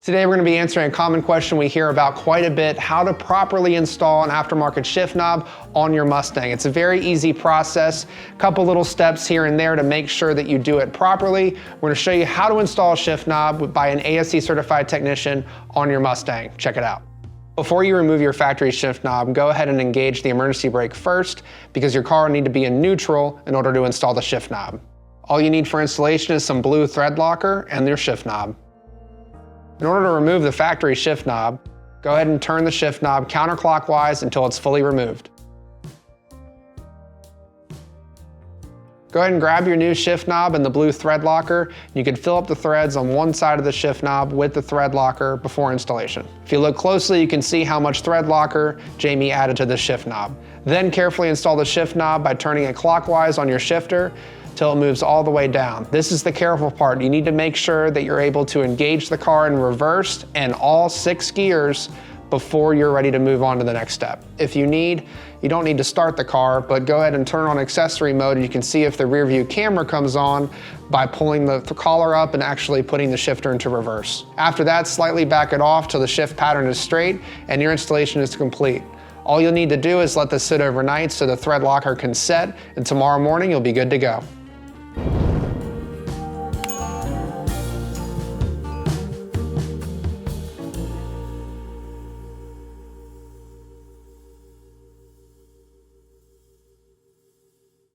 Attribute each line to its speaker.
Speaker 1: Today we're going to be answering a common question we hear about quite a bit: how to properly install an aftermarket shift knob on your Mustang. It's a very easy process, a couple little steps here and there to make sure that you do it properly. We're going to show you how to install a shift knob by an ASE certified technician on your Mustang. Check it out. Before you remove your factory shift knob, go ahead and engage the emergency brake first, because your car will need to be in neutral in order to install the shift knob. All you need for installation is some blue thread locker and your shift knob. In order to remove the factory shift knob, go ahead and turn the shift knob counterclockwise until it's fully removed. Go ahead and grab your new shift knob and the blue thread locker. You can fill up the threads on one side of the shift knob with the thread locker before installation. If you look closely, you can see how much thread locker Jamie added to the shift knob. Then carefully install the shift knob by turning it clockwise on your shifter till it moves all the way down. This is the careful part. You need to make sure that you're able to engage the car in reverse and all 6 gears before you're ready to move on to the next step. If you don't need to start the car, but go ahead and turn on accessory mode, and you can see if the rear view camera comes on by pulling the collar up and actually putting the shifter into reverse. After that, slightly back it off till the shift pattern is straight and your installation is complete. All you'll need to do is let this sit overnight so the thread locker can set, and tomorrow morning you'll be good to go.